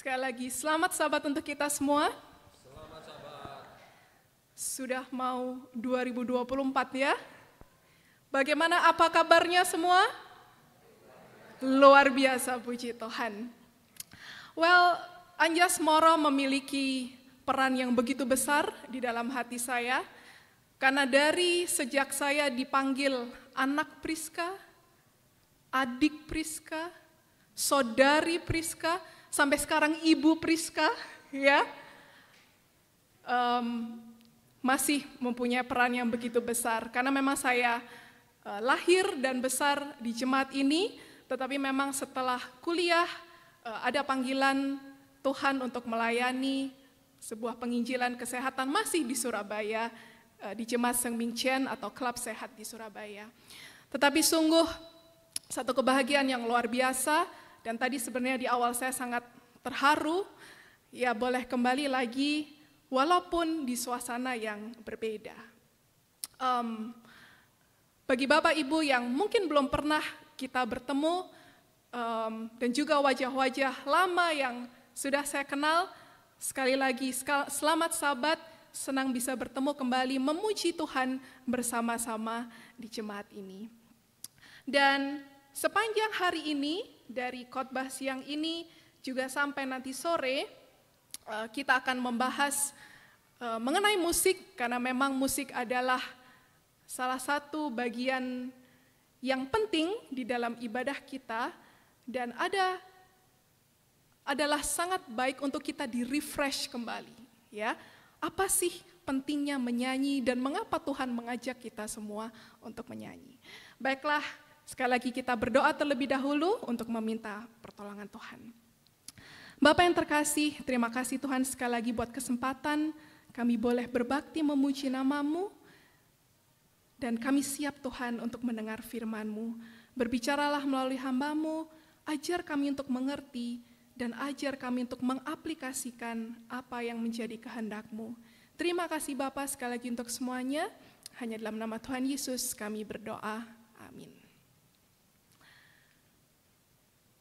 Sekali lagi, selamat Sabat untuk kita semua. Selamat Sabat. Sudah mau 2024 ya. Bagaimana, apa kabarnya semua? Luar biasa, puji Tuhan. Well, Anjas Moro memiliki peran yang begitu besar di dalam hati saya. Karena dari sejak saya dipanggil anak Priska, adik Priska, saudari Priska, sampai sekarang Ibu Priska, ya, masih mempunyai peran yang begitu besar. Karena memang saya lahir dan besar di jemaat ini, tetapi memang setelah kuliah ada panggilan Tuhan untuk melayani sebuah penginjilan kesehatan masih di Surabaya, di Jemaat Seng Ming Chen atau Klub Sehat di Surabaya. Tetapi sungguh satu kebahagiaan yang luar biasa. Dan tadi sebenarnya di awal saya sangat terharu, ya boleh kembali lagi walaupun di suasana yang berbeda. Bagi Bapak Ibu yang mungkin belum pernah kita bertemu, dan juga wajah-wajah lama yang sudah saya kenal, sekali lagi selamat Sabat, senang bisa bertemu kembali memuji Tuhan bersama-sama di jemaat ini. Dan sepanjang hari ini, dari khotbah siang ini juga sampai nanti sore, kita akan membahas mengenai musik, karena memang musik adalah salah satu bagian yang penting di dalam ibadah kita, dan adalah sangat baik untuk kita di-refresh kembali. Ya, apa sih pentingnya menyanyi dan mengapa Tuhan mengajak kita semua untuk menyanyi? Baiklah, sekali lagi kita berdoa terlebih dahulu untuk meminta pertolongan Tuhan. Bapa yang terkasih, terima kasih Tuhan sekali lagi buat kesempatan kami boleh berbakti memuji nama-Mu, dan kami siap Tuhan untuk mendengar firman-Mu. Berbicaralah melalui hamba-Mu, ajar kami untuk mengerti, dan ajar kami untuk mengaplikasikan apa yang menjadi kehendak-Mu. Terima kasih Bapa sekali lagi untuk semuanya, hanya dalam nama Tuhan Yesus kami berdoa, amin.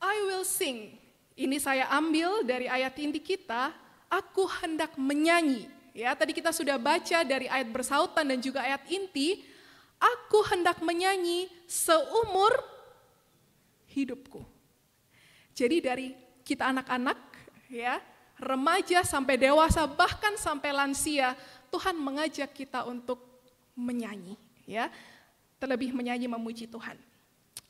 I will sing, ini saya ambil dari ayat inti kita, aku hendak menyanyi. Ya, tadi kita sudah baca dari ayat bersautan dan juga ayat inti, aku hendak menyanyi seumur hidupku. Jadi dari kita anak-anak, ya, remaja sampai dewasa, bahkan sampai lansia, Tuhan mengajak kita untuk menyanyi, ya, terlebih menyanyi memuji Tuhan.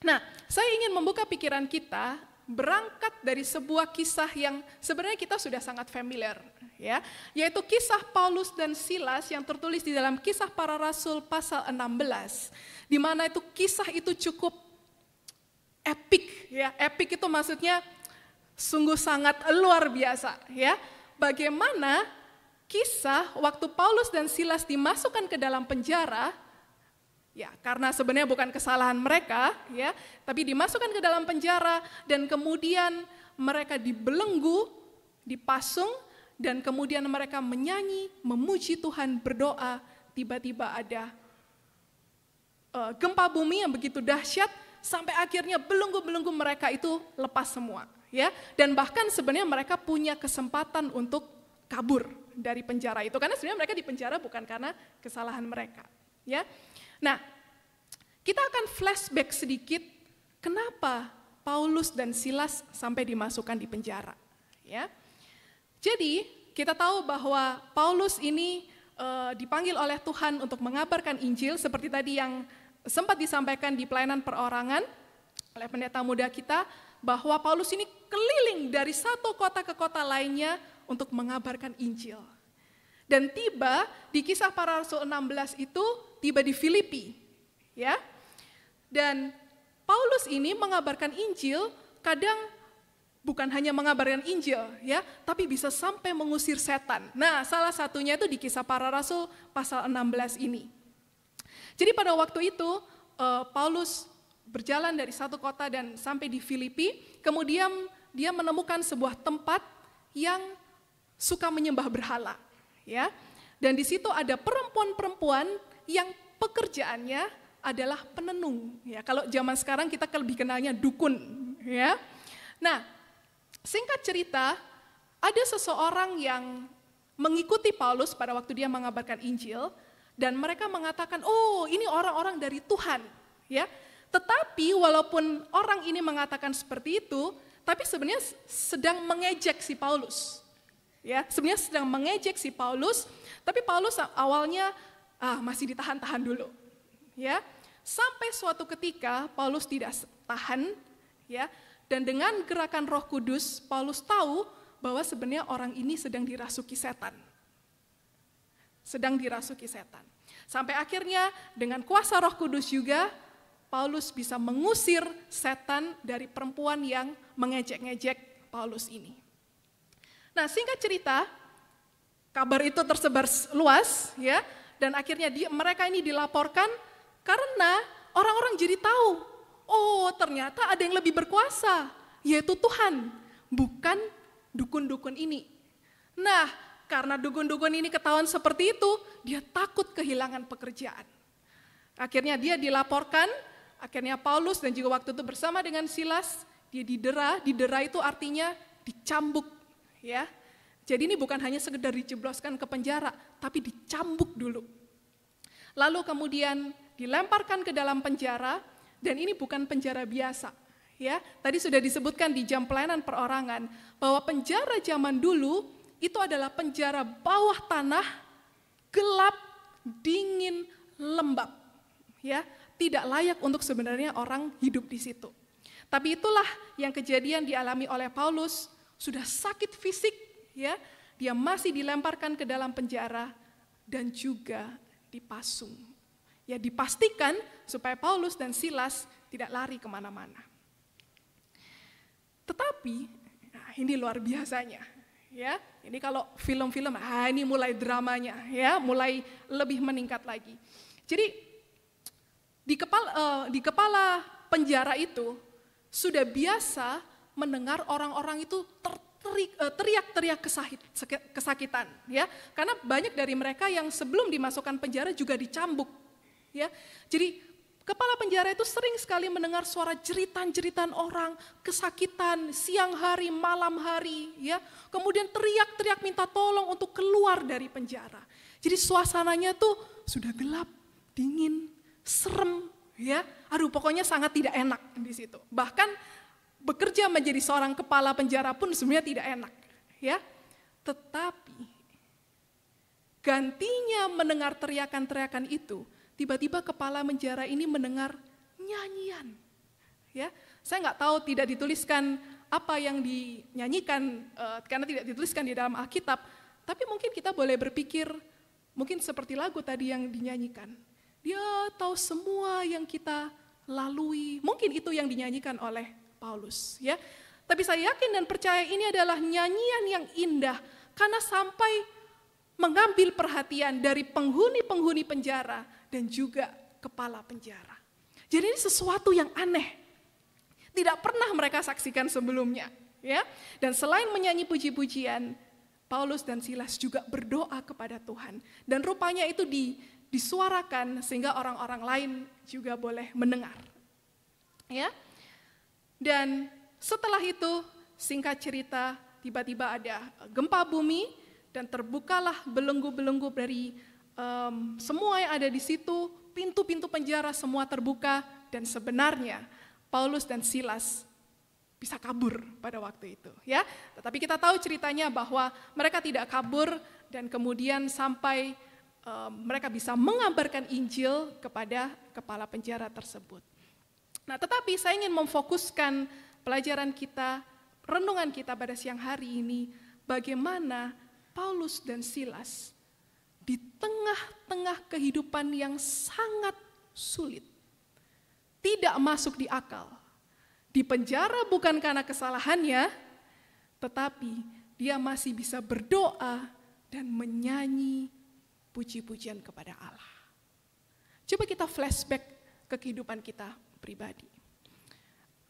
Nah, saya ingin membuka pikiran kita berangkat dari sebuah kisah yang sebenarnya kita sudah sangat familiar, ya, yaitu kisah Paulus dan Silas yang tertulis di dalam Kisah Para Rasul pasal 16, di mana itu kisah itu cukup epic, ya, epic itu maksudnya sungguh sangat luar biasa, ya, bagaimana kisah waktu Paulus dan Silas dimasukkan ke dalam penjara. Ya, karena sebenarnya bukan kesalahan mereka, ya, tapi dimasukkan ke dalam penjara dan kemudian mereka dibelenggu, dipasung, dan kemudian mereka menyanyi, memuji Tuhan, berdoa. Tiba-tiba ada gempa bumi yang begitu dahsyat sampai akhirnya belenggu-belenggu mereka itu lepas semua, ya. Dan bahkan sebenarnya mereka punya kesempatan untuk kabur dari penjara itu, karena sebenarnya mereka di penjara bukan karena kesalahan mereka, ya. Nah, kita akan flashback sedikit kenapa Paulus dan Silas sampai dimasukkan di penjara, ya. Jadi, kita tahu bahwa Paulus ini dipanggil oleh Tuhan untuk mengabarkan Injil seperti tadi yang sempat disampaikan di pelayanan perorangan oleh pendeta muda kita, bahwa Paulus ini keliling dari satu kota ke kota lainnya untuk mengabarkan Injil. Dan tiba di Kisah Para Rasul 16 itu tiba di Filipi, ya. Dan Paulus ini mengabarkan Injil, kadang bukan hanya mengabarkan Injil, ya, tapi bisa sampai mengusir setan. Nah, salah satunya itu di Kisah Para Rasul pasal 16 ini. Jadi pada waktu itu Paulus berjalan dari satu kota dan sampai di Filipi, kemudian dia menemukan sebuah tempat yang suka menyembah berhala. Ya, dan di situ ada perempuan-perempuan yang pekerjaannya adalah penenung. Ya, kalau zaman sekarang kita lebih kenalnya dukun. Ya, nah, singkat cerita, ada seseorang yang mengikuti Paulus pada waktu dia mengabarkan Injil, dan mereka mengatakan, oh ini orang-orang dari Tuhan. Ya. Tetapi walaupun orang ini mengatakan seperti itu, tapi sebenarnya sedang mengejek si Paulus. Ya, sebenarnya sedang mengejek si Paulus, tapi Paulus awalnya masih ditahan-tahan dulu. Ya. Sampai suatu ketika Paulus tidak tahan, ya, dan dengan gerakan Roh Kudus, Paulus tahu bahwa sebenarnya orang ini sedang dirasuki setan. Sedang dirasuki setan. Sampai akhirnya dengan kuasa Roh Kudus juga, Paulus bisa mengusir setan dari perempuan yang mengejek-ngejek Paulus ini. Nah, singkat cerita, kabar itu tersebar luas, ya, dan akhirnya mereka ini dilaporkan karena orang-orang jadi tahu, oh ternyata ada yang lebih berkuasa, yaitu Tuhan, bukan dukun-dukun ini. Nah, karena dukun-dukun ini ketahuan seperti itu, dia takut kehilangan pekerjaan. Akhirnya dia dilaporkan, akhirnya Paulus dan juga waktu itu bersama dengan Silas, dia didera itu artinya dicambuk. Ya. Jadi ini bukan hanya sekedar dijebloskan ke penjara, tapi dicambuk dulu. Lalu kemudian dilemparkan ke dalam penjara, dan ini bukan penjara biasa. Ya, tadi sudah disebutkan di jam pelayanan perorangan, bahwa penjara zaman dulu itu adalah penjara bawah tanah, gelap, dingin, lembab. Ya, tidak layak untuk sebenarnya orang hidup di situ. Tapi itulah yang kejadian dialami oleh Paulus, sudah sakit fisik, ya, dia masih dilemparkan ke dalam penjara dan juga dipasung. Ya, dipastikan supaya Paulus dan Silas tidak lari kemana-mana. Tetapi, nah ini luar biasanya, ya. Ini kalau film-film, ini mulai dramanya, ya, mulai lebih meningkat lagi. Jadi di kepala penjara itu sudah biasa mendengar orang-orang itu teriak-teriak kesakitan, ya. Karena banyak dari mereka yang sebelum dimasukkan penjara juga dicambuk, ya. Jadi kepala penjara itu sering sekali mendengar suara jeritan-jeritan orang, kesakitan siang hari, malam hari, ya. Kemudian teriak-teriak minta tolong untuk keluar dari penjara. Jadi suasananya tuh sudah gelap, dingin, serem, ya. Aduh, pokoknya sangat tidak enak di situ. Bahkan bekerja menjadi seorang kepala penjara pun sebenarnya tidak enak, ya. Tetapi gantinya mendengar teriakan-teriakan itu, tiba-tiba kepala penjara ini mendengar nyanyian. Ya, saya nggak tahu, tidak dituliskan apa yang dinyanyikan karena tidak dituliskan di dalam Alkitab. Tapi mungkin kita boleh berpikir, mungkin seperti lagu tadi yang dinyanyikan. Dia tahu semua yang kita lalui. Mungkin itu yang dinyanyikan oleh Paulus. Ya, tapi saya yakin dan percaya ini adalah nyanyian yang indah karena sampai mengambil perhatian dari penghuni-penghuni penjara dan juga kepala penjara. Jadi ini sesuatu yang aneh. Tidak pernah mereka saksikan sebelumnya, ya. Dan selain menyanyi puji-pujian, Paulus dan Silas juga berdoa kepada Tuhan. Dan rupanya itu disuarakan sehingga orang-orang lain juga boleh mendengar. Ya. Dan setelah itu, singkat cerita, tiba-tiba ada gempa bumi dan terbukalah belenggu-belenggu dari semua yang ada di situ, pintu-pintu penjara semua terbuka, dan sebenarnya Paulus dan Silas bisa kabur pada waktu itu, ya. Tetapi kita tahu ceritanya bahwa mereka tidak kabur dan kemudian sampai mereka bisa mengabarkan Injil kepada kepala penjara tersebut. Nah, tetapi saya ingin memfokuskan pelajaran kita, renungan kita pada siang hari ini, bagaimana Paulus dan Silas di tengah-tengah kehidupan yang sangat sulit, tidak masuk di akal, di penjara bukan karena kesalahannya, tetapi dia masih bisa berdoa dan menyanyi puji-pujian kepada Allah. Coba kita flashback ke kehidupan kita pribadi.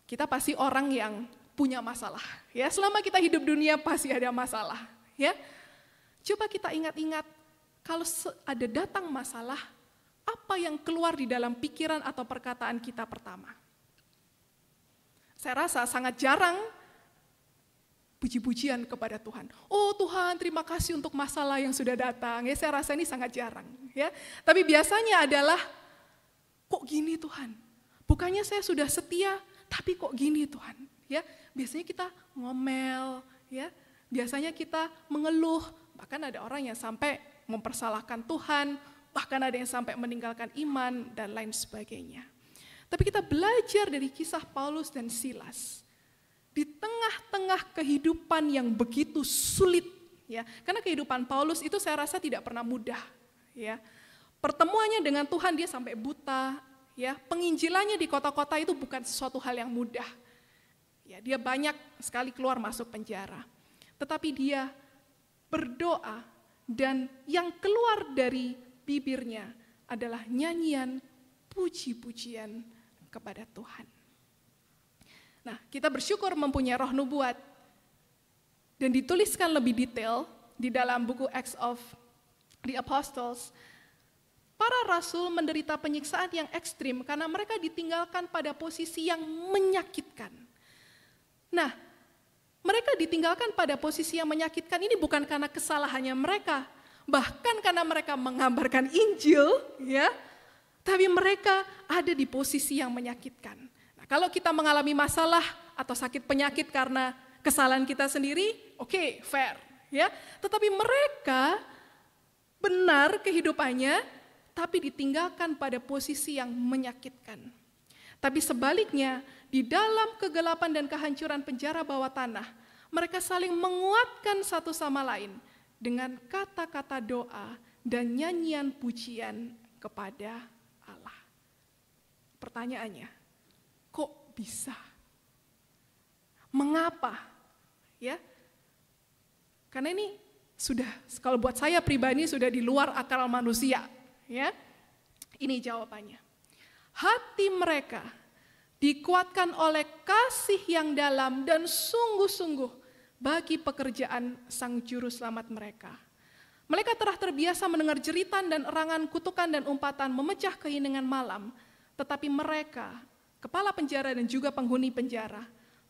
Kita pasti orang yang punya masalah, ya. Selama kita hidup dunia pasti ada masalah, ya. Coba kita ingat-ingat, kalau ada datang masalah, apa yang keluar di dalam pikiran atau perkataan kita pertama? Saya rasa sangat jarang puji-pujian kepada Tuhan. Oh Tuhan, terima kasih untuk masalah yang sudah datang. Ya, saya rasa ini sangat jarang. Ya, tapi biasanya adalah, kok gini Tuhan? Bukannya saya sudah setia, tapi kok gini Tuhan? Ya, biasanya kita ngomel, ya. Biasanya kita mengeluh. Bahkan ada orang yang sampai mempersalahkan Tuhan, bahkan ada yang sampai meninggalkan iman dan lain sebagainya. Tapi kita belajar dari kisah Paulus dan Silas. Di tengah-tengah kehidupan yang begitu sulit, ya, karena kehidupan Paulus itu saya rasa tidak pernah mudah, ya. Pertemuannya dengan Tuhan dia sampai buta, ya. Penginjilannya di kota-kota itu bukan sesuatu hal yang mudah, ya. Dia banyak sekali keluar masuk penjara, tetapi dia berdoa dan yang keluar dari bibirnya adalah nyanyian puji-pujian kepada Tuhan. Nah, kita bersyukur mempunyai roh nubuat dan dituliskan lebih detail di dalam buku Acts of the Apostles. Para rasul menderita penyiksaan yang ekstrim karena mereka ditinggalkan pada posisi yang menyakitkan. Nah, mereka ditinggalkan pada posisi yang menyakitkan ini bukan karena kesalahannya mereka, bahkan karena mereka mengabarkan Injil, ya. Tapi mereka ada di posisi yang menyakitkan. Kalau kita mengalami masalah atau sakit penyakit karena kesalahan kita sendiri, oke, fair, ya. Tetapi mereka benar kehidupannya, tapi ditinggalkan pada posisi yang menyakitkan. Tapi sebaliknya, di dalam kegelapan dan kehancuran penjara bawah tanah, mereka saling menguatkan satu sama lain dengan kata-kata doa dan nyanyian pujian kepada Allah. Pertanyaannya, kok bisa? Mengapa? Ya, karena ini sudah, kalau buat saya pribadi sudah di luar akal manusia. Ya, ini jawabannya. Hati mereka dikuatkan oleh kasih yang dalam dan sungguh-sungguh bagi pekerjaan Sang Juru Selamat mereka. Mereka telah terbiasa mendengar jeritan dan erangan, kutukan dan umpatan memecah keheningan malam, tetapi mereka, kepala penjara dan juga penghuni penjara,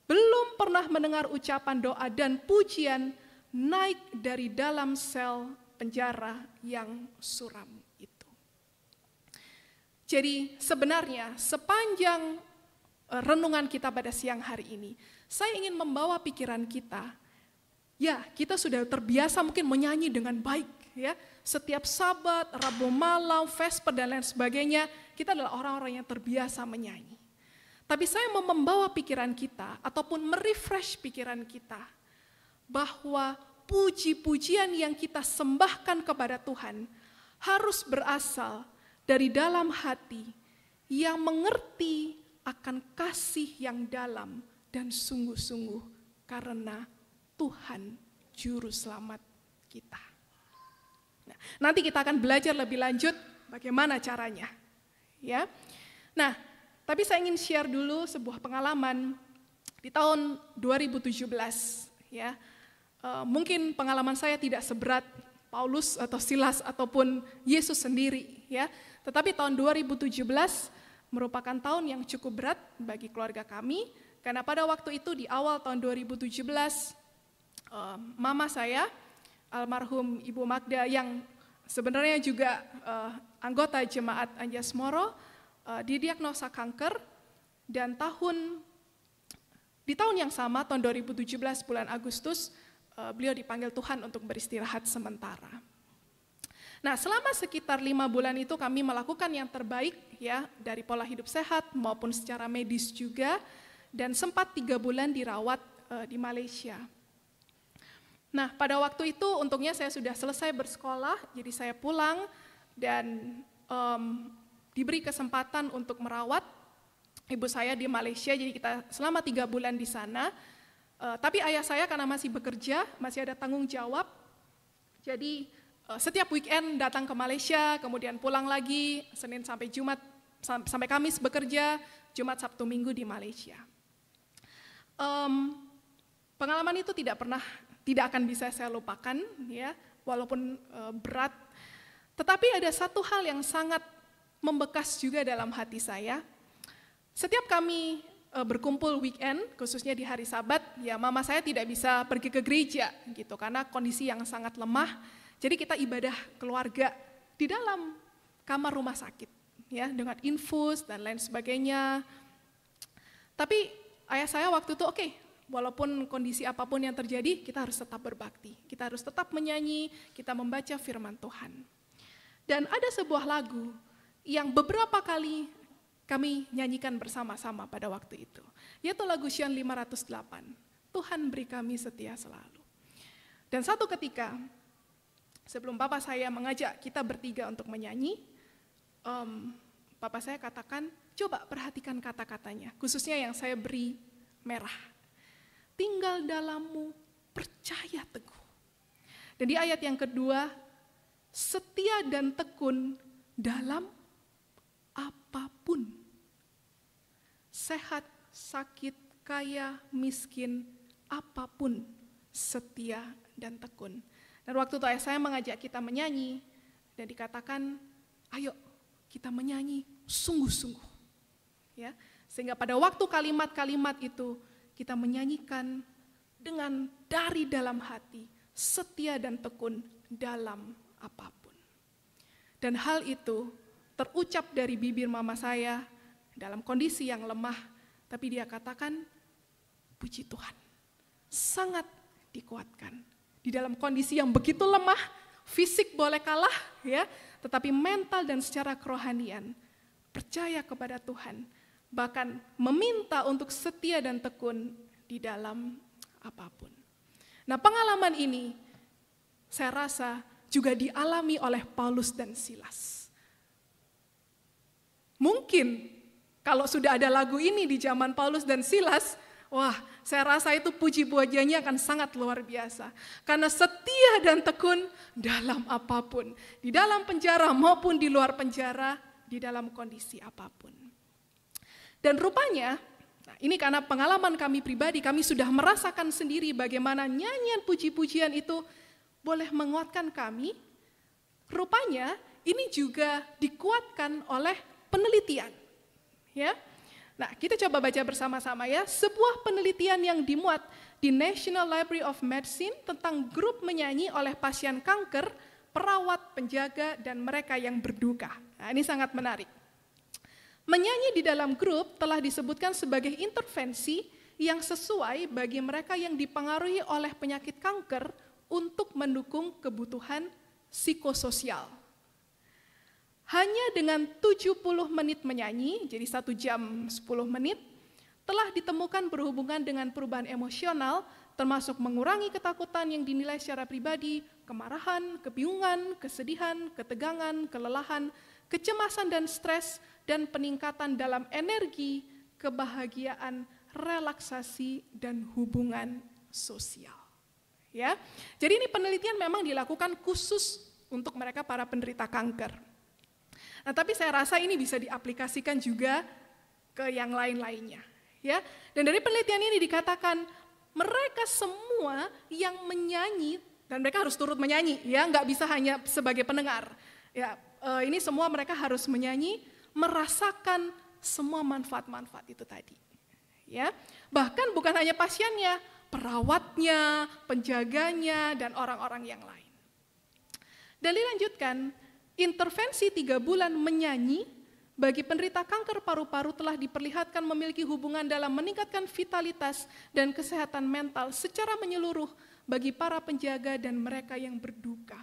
belum pernah mendengar ucapan doa dan pujian naik dari dalam sel penjara yang suram itu. Jadi sebenarnya sepanjang renungan kita pada siang hari ini, saya ingin membawa pikiran kita, ya kita sudah terbiasa mungkin menyanyi dengan baik, ya. Setiap Sabat, Rabu malam, Vesper dan lain sebagainya, kita adalah orang-orang yang terbiasa menyanyi. Tapi saya mau membawa pikiran kita ataupun merefresh pikiran kita bahwa puji-pujian yang kita sembahkan kepada Tuhan harus berasal dari dalam hati yang mengerti akan kasih yang dalam dan sungguh-sungguh karena Tuhan Juru Selamat kita. Nah, nanti kita akan belajar lebih lanjut bagaimana caranya. Ya. Nah, tapi saya ingin share dulu sebuah pengalaman di tahun 2017. Ya. Mungkin pengalaman saya tidak seberat Paulus atau Silas ataupun Yesus sendiri. Ya. Tetapi tahun 2017 merupakan tahun yang cukup berat bagi keluarga kami, karena pada waktu itu di awal tahun 2017, mama saya, almarhum Ibu Magda yang sebenarnya juga anggota jemaat Anjas Moro, didiagnosa kanker, dan di tahun yang sama, tahun 2017 bulan Agustus, beliau dipanggil Tuhan untuk beristirahat sementara. Nah, selama sekitar 5 bulan itu kami melakukan yang terbaik ya dari pola hidup sehat maupun secara medis juga, dan sempat 3 bulan dirawat di Malaysia. Nah, pada waktu itu untungnya saya sudah selesai bersekolah, jadi saya pulang dan diberi kesempatan untuk merawat ibu saya di Malaysia, jadi kita selama 3 bulan di sana. Tapi ayah saya karena masih bekerja, masih ada tanggung jawab, jadi setiap weekend datang ke Malaysia, kemudian pulang lagi, Senin sampai Jumat, sampai Kamis bekerja, Jumat, Sabtu, Minggu di Malaysia. Pengalaman itu tidak akan bisa saya lupakan, ya, walaupun berat. Tetapi ada satu hal yang sangat membekas juga dalam hati saya. Setiap kami berkumpul weekend, khususnya di hari Sabat, ya mama saya tidak bisa pergi ke gereja gitu karena kondisi yang sangat lemah. Jadi kita ibadah keluarga di dalam kamar rumah sakit, ya dengan infus dan lain sebagainya. Tapi ayah saya waktu itu oke, walaupun kondisi apapun yang terjadi, kita harus tetap berbakti, kita harus tetap menyanyi, kita membaca firman Tuhan. Dan ada sebuah lagu yang beberapa kali kami nyanyikan bersama-sama pada waktu itu, yaitu lagu Syian 508, Tuhan beri kami setia selalu. Dan satu ketika, sebelum Papa saya mengajak kita bertiga untuk menyanyi, Papa saya katakan, coba perhatikan kata-katanya, khususnya yang saya beri merah. Tinggal dalammu, percaya teguh. Dan di ayat yang kedua, setia dan tekun dalam apapun. Sehat, sakit, kaya, miskin, apapun, setia dan tekun. Dan waktu itu ayah saya mengajak kita menyanyi, dan dikatakan, ayo kita menyanyi sungguh-sungguh. Ya, sehingga pada waktu kalimat-kalimat itu, kita menyanyikan dengan dari dalam hati, setia dan tekun dalam apapun. Dan hal itu terucap dari bibir mama saya dalam kondisi yang lemah, tapi dia katakan, puji Tuhan, sangat dikuatkan. Di dalam kondisi yang begitu lemah, fisik boleh kalah, ya, tetapi mental dan secara kerohanian, percaya kepada Tuhan, bahkan meminta untuk setia dan tekun di dalam apapun. Nah, pengalaman ini saya rasa juga dialami oleh Paulus dan Silas. Mungkin kalau sudah ada lagu ini di zaman Paulus dan Silas, wah, saya rasa itu puji pujiannya akan sangat luar biasa. Karena setia dan tekun dalam apapun, di dalam penjara maupun di luar penjara, di dalam kondisi apapun. Dan rupanya, nah ini karena pengalaman kami pribadi, kami sudah merasakan sendiri bagaimana nyanyian puji-pujian itu boleh menguatkan kami. Rupanya ini juga dikuatkan oleh penelitian. Ya, nah kita coba baca bersama-sama ya, sebuah penelitian yang dimuat di National Library of Medicine tentang grup menyanyi oleh pasien kanker, perawat, penjaga, dan mereka yang berduka. Nah ini sangat menarik. Menyanyi di dalam grup telah disebutkan sebagai intervensi yang sesuai bagi mereka yang dipengaruhi oleh penyakit kanker untuk mendukung kebutuhan psikososial. Hanya dengan 70 menit menyanyi, jadi 1 jam 10 menit, telah ditemukan berhubungan dengan perubahan emosional, termasuk mengurangi ketakutan yang dinilai secara pribadi, kemarahan, kebingungan, kesedihan, ketegangan, kelelahan, kecemasan dan stres, dan peningkatan dalam energi, kebahagiaan, relaksasi, dan hubungan sosial. Ya, jadi ini penelitian memang dilakukan khusus untuk mereka para penderita kanker. Nah, tapi saya rasa ini bisa diaplikasikan juga ke yang lain-lainnya. Ya, dan dari penelitian ini dikatakan mereka semua yang menyanyi, dan mereka harus turut menyanyi, ya, nggak bisa hanya sebagai pendengar. Ya, ini semua mereka harus menyanyi, merasakan semua manfaat-manfaat itu tadi. Ya, bahkan bukan hanya pasiennya, perawatnya, penjaganya, dan orang-orang yang lain. Dan dilanjutkan, intervensi 3 bulan menyanyi bagi penderita kanker paru-paru telah diperlihatkan memiliki hubungan dalam meningkatkan vitalitas dan kesehatan mental secara menyeluruh bagi para penjaga dan mereka yang berduka.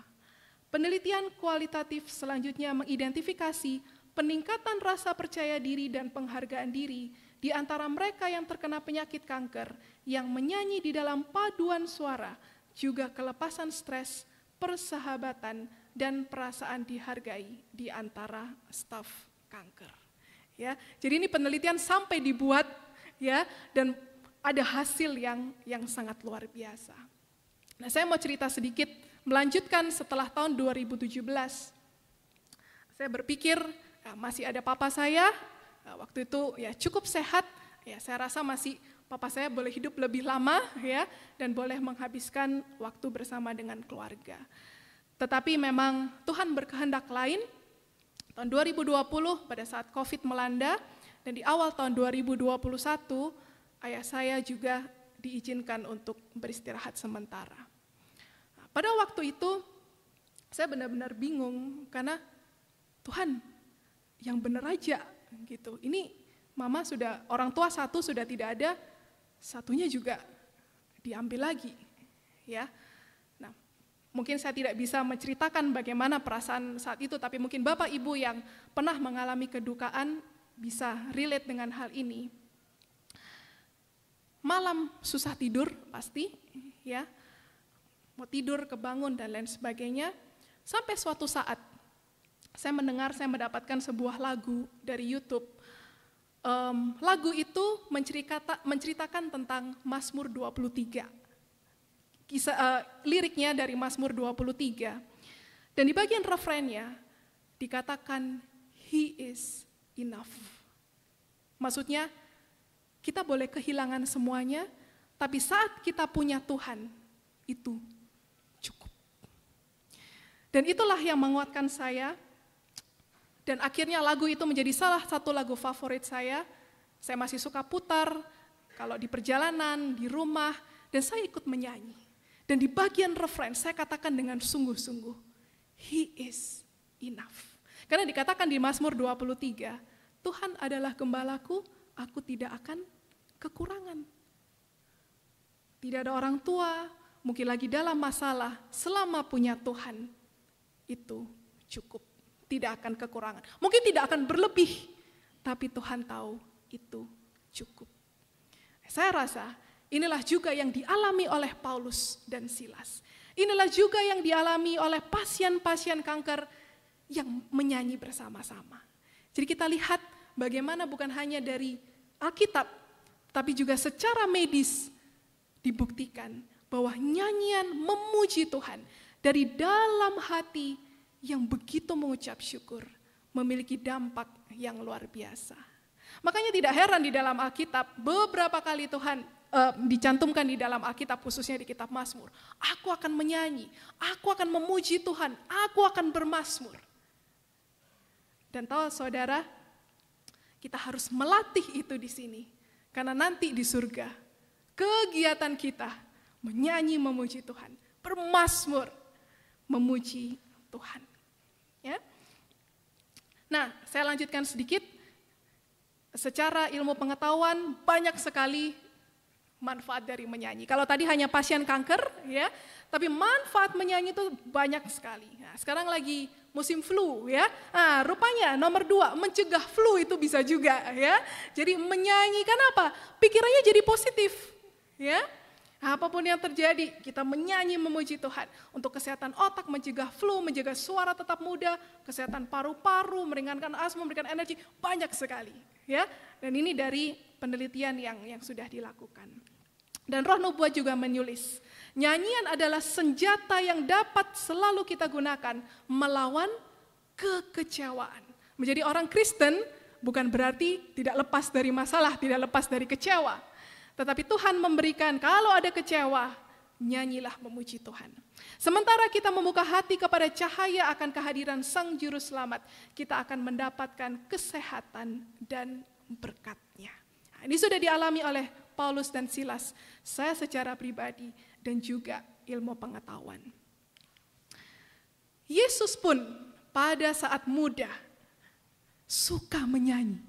Penelitian kualitatif selanjutnya mengidentifikasi peningkatan rasa percaya diri dan penghargaan diri di antara mereka yang terkena penyakit kanker yang menyanyi di dalam paduan suara, juga kelepasan stres, persahabatan, dan perasaan dihargai di antara staf kanker. Ya, jadi ini penelitian sampai dibuat, ya, dan ada hasil yang sangat luar biasa. Nah, saya mau cerita sedikit, melanjutkan setelah tahun 2017. Saya berpikir masih ada papa saya, waktu itu ya cukup sehat, ya saya rasa masih papa saya boleh hidup lebih lama, ya, dan boleh menghabiskan waktu bersama dengan keluarga. Tetapi memang Tuhan berkehendak lain. Tahun 2020 pada saat COVID melanda, Dan di awal tahun 2021, ayah saya juga diizinkan untuk beristirahat sementara. Nah, pada waktu itu, saya benar-benar bingung karena Tuhan yang benar aja gitu. Ini mama sudah, orang tua satu sudah tidak ada, satunya juga diambil lagi. Ya. Nah, mungkin saya tidak bisa menceritakan bagaimana perasaan saat itu, tapi mungkin Bapak Ibu yang pernah mengalami kedukaan bisa relate dengan hal ini. Malam susah tidur pasti, ya. Mau tidur, kebangun dan lain sebagainya. Sampai suatu saat saya mendapatkan sebuah lagu dari YouTube. Lagu itu menceritakan tentang Mazmur 23. Liriknya dari Mazmur 23. Dan di bagian refrennya dikatakan He is enough. Maksudnya kita boleh kehilangan semuanya, tapi saat kita punya Tuhan, itu cukup. Dan itulah yang menguatkan saya. Dan akhirnya lagu itu menjadi salah satu lagu favorit saya. Saya masih suka putar kalau di perjalanan, di rumah, dan saya ikut menyanyi. Dan di bagian refren saya katakan dengan sungguh-sungguh, He is enough. Karena dikatakan di Mazmur 23, Tuhan adalah gembalaku, aku tidak akan kekurangan. Tidak ada orang tua, mungkin lagi dalam masalah, selama punya Tuhan, itu cukup. Tidak akan kekurangan. Mungkin tidak akan berlebih, tapi Tuhan tahu itu cukup. Saya rasa inilah juga yang dialami oleh Paulus dan Silas. Inilah juga yang dialami oleh pasien-pasien kanker yang menyanyi bersama-sama. Jadi kita lihat bagaimana bukan hanya dari Alkitab, tapi juga secara medis dibuktikan bahwa nyanyian memuji Tuhan dari dalam hati yang begitu mengucap syukur memiliki dampak yang luar biasa. Makanya tidak heran di dalam Alkitab beberapa kali Tuhan dicantumkan di dalam Alkitab, khususnya di kitab Mazmur. Aku akan menyanyi, aku akan memuji Tuhan, aku akan bermazmur. Dan tahu saudara, kita harus melatih itu di sini. Karena nanti di surga, kegiatan kita menyanyi memuji Tuhan, bermazmur memuji Tuhan. Ya. Nah, saya lanjutkan sedikit. Secara ilmu pengetahuan banyak sekali manfaat dari menyanyi. Kalau tadi hanya pasien kanker, ya, tapi manfaat menyanyi itu banyak sekali. Nah, sekarang lagi musim flu, ya. Nah, rupanya nomor 2 mencegah flu itu bisa juga, ya. Jadi menyanyi kan apa? Pikirannya jadi positif, ya. Apapun yang terjadi, kita menyanyi memuji Tuhan. Untuk kesehatan otak, mencegah flu, menjaga suara tetap muda, kesehatan paru-paru, meringankan asma, memberikan energi, banyak sekali. Ya, dan ini dari penelitian yang sudah dilakukan. Dan Roh Nubuat juga menulis, nyanyian adalah senjata yang dapat selalu kita gunakan melawan kekecewaan. Menjadi orang Kristen bukan berarti tidak lepas dari masalah, tidak lepas dari kecewa. Tetapi Tuhan memberikan, kalau ada kecewa, nyanyilah memuji Tuhan. Sementara kita membuka hati kepada cahaya akan kehadiran Sang Juru Selamat, kita akan mendapatkan kesehatan dan berkat-Nya. Nah, ini sudah dialami oleh Paulus dan Silas, saya secara pribadi dan juga ilmu pengetahuan. Yesus pun pada saat muda suka menyanyi.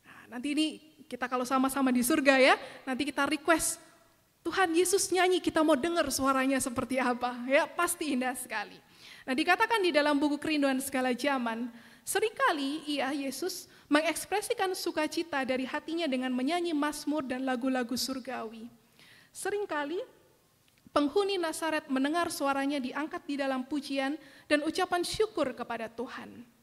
Nah, nanti ini kita kalau sama-sama di surga ya, nanti kita request, Tuhan Yesus nyanyi, kita mau dengar suaranya seperti apa. Ya, pasti indah sekali. Nah, dikatakan di dalam buku Kerinduan Segala Zaman, seringkali Yesus mengekspresikan sukacita dari hatinya dengan menyanyi mazmur dan lagu-lagu surgawi. Seringkali penghuni Nazaret mendengar suaranya diangkat di dalam pujian dan ucapan syukur kepada Tuhan.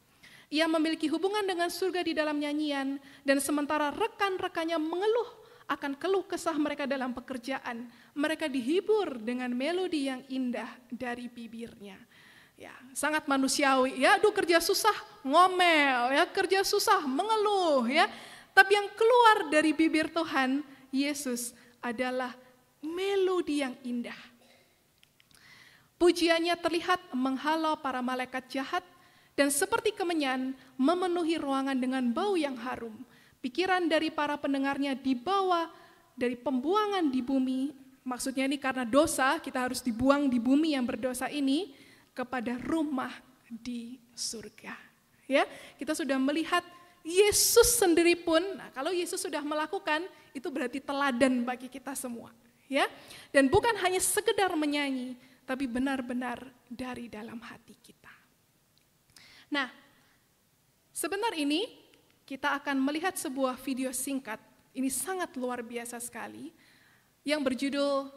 Ia memiliki hubungan dengan surga di dalam nyanyian, dan sementara rekan-rekannya mengeluh akan keluh kesah mereka dalam pekerjaan, mereka dihibur dengan melodi yang indah dari bibirnya. Ya, sangat manusiawi, ya, aduh kerja susah ngomel, ya, kerja susah mengeluh, ya. Tapi yang keluar dari bibir Tuhan Yesus adalah melodi yang indah. Pujiannya terlihat menghalau para malaikat jahat dan seperti kemenyan memenuhi ruangan dengan bau yang harum. pikiran dari para pendengarnya dibawa dari pembuangan di bumi, maksudnya ini karena dosa, kita harus dibuang di bumi yang berdosa ini, kepada rumah di surga. Ya, kita sudah melihat Yesus sendiri pun, nah kalau Yesus sudah melakukan, itu berarti teladan bagi kita semua. Ya, dan bukan hanya sekedar menyanyi, tapi benar-benar dari dalam hati kita. Nah, sebentar ini kita akan melihat sebuah video singkat, ini sangat luar biasa sekali, yang berjudul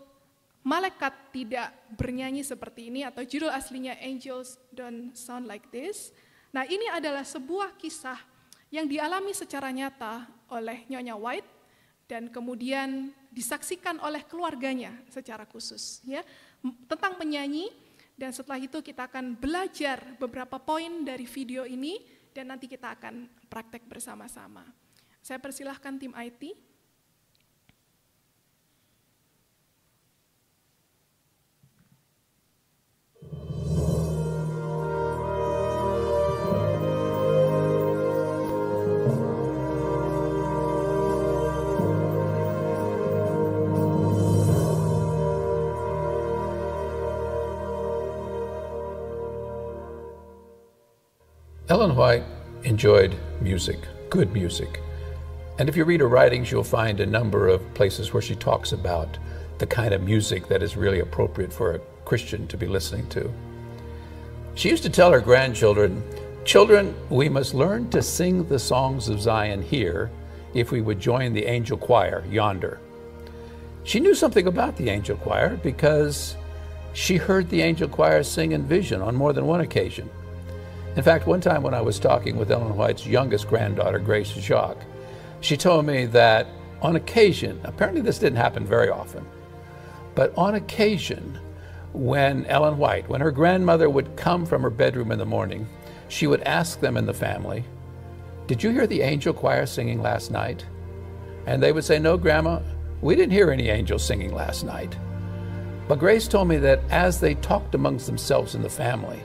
Malaikat Tidak Bernyanyi Seperti Ini, atau judul aslinya Angels Don't Sound Like This. Nah, ini adalah sebuah kisah yang dialami secara nyata oleh Nyonya White dan kemudian disaksikan oleh keluarganya secara khusus, ya, tentang penyanyi. Dan setelah itu kita akan belajar beberapa poin dari video ini dan nanti kita akan praktek bersama-sama. Saya persilahkan tim IT. Ellen White enjoyed music, good music. And if you read her writings, you'll find a number of places where she talks about the kind of music that is really appropriate for a Christian to be listening to. She used to tell her grandchildren, "Children, we must learn to sing the songs of Zion here if we would join the angel choir yonder." She knew something about the angel choir because she heard the angel choir sing in vision on more than one occasion. In fact, one time when I was talking with Ellen White's youngest granddaughter, Grace Jacques, she told me that on occasion, apparently this didn't happen very often, but on occasion, when Ellen White, when her grandmother would come from her bedroom in the morning, she would ask them in the family, "Did you hear the angel choir singing last night?" And they would say, "No, Grandma, we didn't hear any angels singing last night." But Grace told me that as they talked amongst themselves in the family,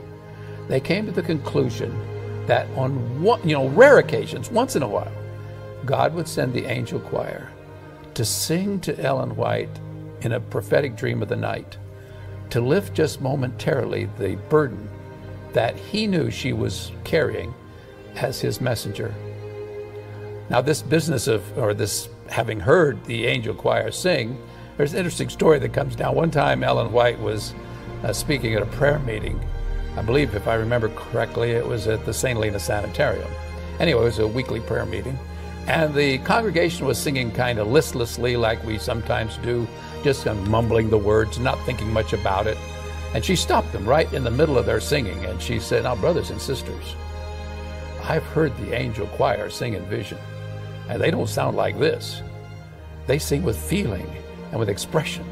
they came to the conclusion that on rare occasions, once in a while, God would send the angel choir to sing to Ellen White in a prophetic dream of the night, to lift just momentarily the burden that he knew she was carrying as his messenger. Now, this business this having heard the angel choir sing, there's an interesting story that comes down. One time, Ellen White was speaking at a prayer meeting. I believe, if I remember correctly, it was at the St. Helena Sanitarium. Anyway, it was a weekly prayer meeting. And the congregation was singing kind of listlessly, like we sometimes do, just mumbling the words, not thinking much about it. And she stopped them right in the middle of their singing, and she said, "Now, brothers and sisters, I've heard the angel choir sing in vision, and they don't sound like this. They sing with feeling and with expression.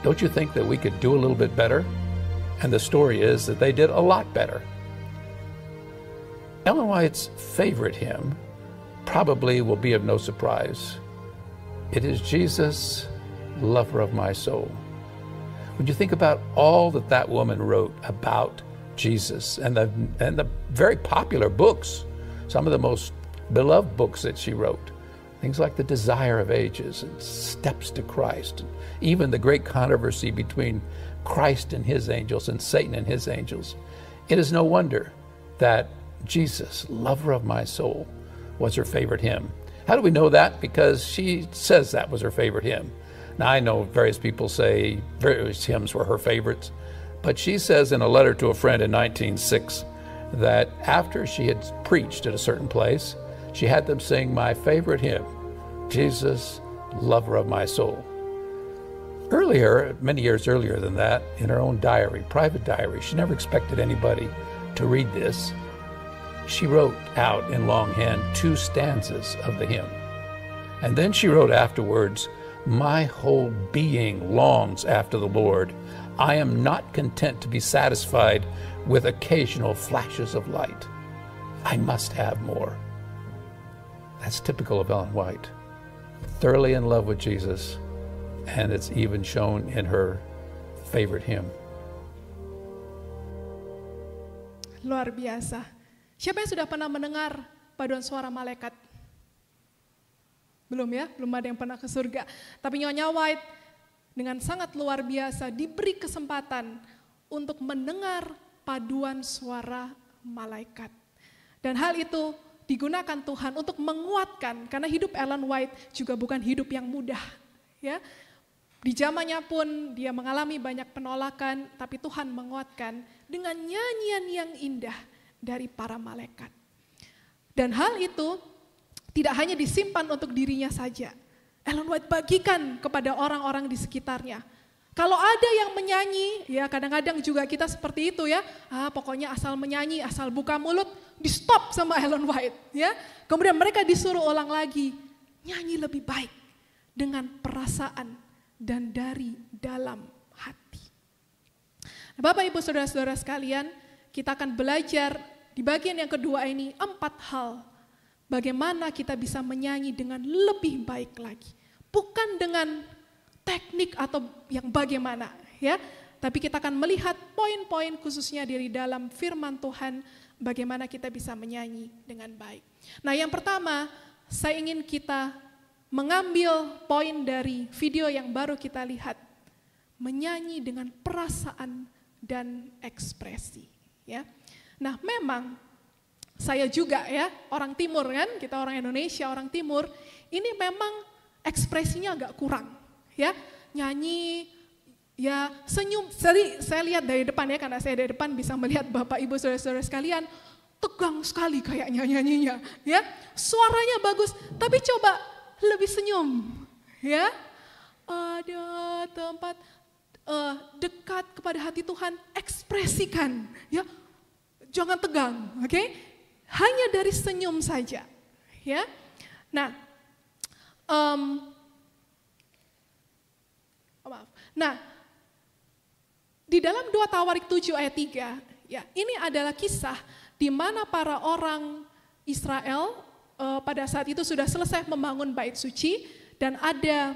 Don't you think that we could do a little bit better?" And the story is that they did a lot better. Ellen White's favorite hymn probably will be of no surprise. It is Jesus, Lover of My Soul. When you think about all that that woman wrote about Jesus and the very popular books, some of the most beloved books that she wrote, things like The Desire of Ages and Steps to Christ, and even the great controversy between Christ and his angels and Satan and his angels, it is no wonder that Jesus, Lover of My Soul, was her favorite hymn. How do we know that? Because she says that was her favorite hymn. Now, I know various people say various hymns were her favorites, but she says in a letter to a friend in 1906 that after she had preached at a certain place, she had them sing my favorite hymn, Jesus, Lover of My Soul. Earlier, many years earlier than that, in her own diary, private diary, she never expected anybody to read this. She wrote out in longhand 2 stanzas of the hymn. And then she wrote afterwards, "My whole being longs after the Lord. I am not content to be satisfied with occasional flashes of light. I must have more." That's typical of Ellen White. Thoroughly in love with Jesus, and it's even shown in her favorite hymn. Luar biasa. Siapa yang sudah pernah mendengar paduan suara malaikat? Belum ya, belum ada yang pernah ke surga. Tapi Nyonya White dengan sangat luar biasa diberi kesempatan untuk mendengar paduan suara malaikat. Dan hal itu digunakan Tuhan untuk menguatkan, karena hidup Ellen White juga bukan hidup yang mudah. Ya, di zamannya pun dia mengalami banyak penolakan, tapi Tuhan menguatkan dengan nyanyian yang indah dari para malaikat. Dan hal itu tidak hanya disimpan untuk dirinya saja. Ellen White bagikan kepada orang-orang di sekitarnya. Kalau ada yang menyanyi, ya kadang-kadang juga kita seperti itu ya. Pokoknya asal menyanyi, asal buka mulut, di stop sama Ellen White. Ya, kemudian mereka disuruh ulang lagi, nyanyi lebih baik dengan perasaan dan dari dalam hati. Nah, Bapak Ibu Saudara-saudara sekalian, kita akan belajar di bagian yang kedua ini 4 hal bagaimana kita bisa menyanyi dengan lebih baik lagi. Bukan dengan teknik atau yang bagaimana ya, tapi kita akan melihat poin-poin khususnya dari dalam firman Tuhan bagaimana kita bisa menyanyi dengan baik. Nah, yang pertama, saya ingin kita mengambil poin dari video yang baru kita lihat. Menyanyi dengan perasaan dan ekspresi ya. Nah, memang saya juga ya, orang timur kan, kita orang Indonesia, orang timur, ini memang ekspresinya agak kurang ya. Nyanyi, ya senyum, saya lihat dari depan ya, karena saya dari depan bisa melihat Bapak Ibu Saudara-saudara sekalian, tegang sekali kayaknya nyanyinya ya. Suaranya bagus, tapi coba lebih senyum ya. Ada tempat dekat kepada hati Tuhan, ekspresikan ya. Jangan tegang, oke? Hanya dari senyum saja, ya. Nah, di dalam 2 Tawarik 7 ayat 3, ya, ini adalah kisah di mana para orang Israel pada saat itu sudah selesai membangun bait suci dan ada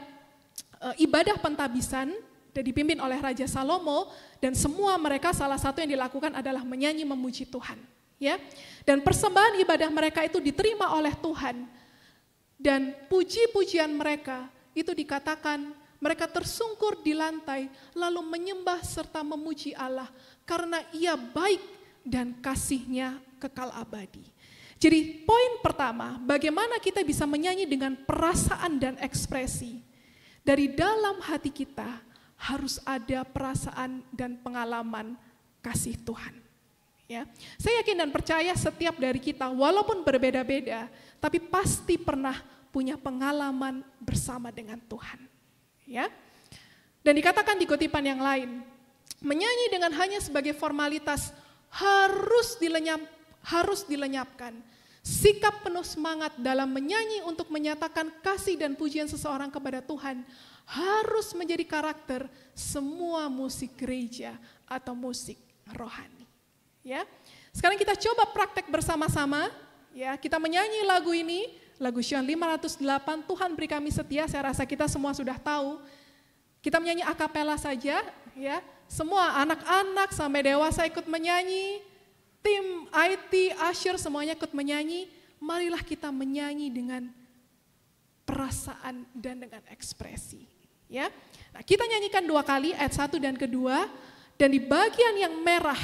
ibadah pentabisan dan dipimpin oleh Raja Salomo, dan semua mereka salah satu yang dilakukan adalah menyanyi memuji Tuhan. Ya, dan persembahan ibadah mereka itu diterima oleh Tuhan, dan puji-pujian mereka itu dikatakan mereka tersungkur di lantai lalu menyembah serta memuji Allah karena Ia baik dan kasih-Nya kekal abadi. Jadi poin pertama, bagaimana kita bisa menyanyi dengan perasaan dan ekspresi. Dari dalam hati kita harus ada perasaan dan pengalaman kasih Tuhan. Ya, saya yakin dan percaya setiap dari kita walaupun berbeda-beda, tapi pasti pernah punya pengalaman bersama dengan Tuhan. Ya, dan dikatakan di kutipan yang lain, menyanyi dengan hanya sebagai formalitas harus dilenyapkan. Sikap penuh semangat dalam menyanyi untuk menyatakan kasih dan pujian seseorang kepada Tuhan harus menjadi karakter semua musik gereja atau musik rohani. Ya, sekarang kita coba praktek bersama-sama. Ya, kita menyanyi lagu ini, lagu Syion 508, Tuhan beri kami setia. Saya rasa kita semua sudah tahu. Kita menyanyi a cappella saja, ya. Semua anak-anak sampai dewasa ikut menyanyi. Tim IT, usher semuanya ikut menyanyi. Marilah kita menyanyi dengan perasaan dan dengan ekspresi. Ya, nah, kita nyanyikan 2 kali ayat 1 dan kedua, dan di bagian yang merah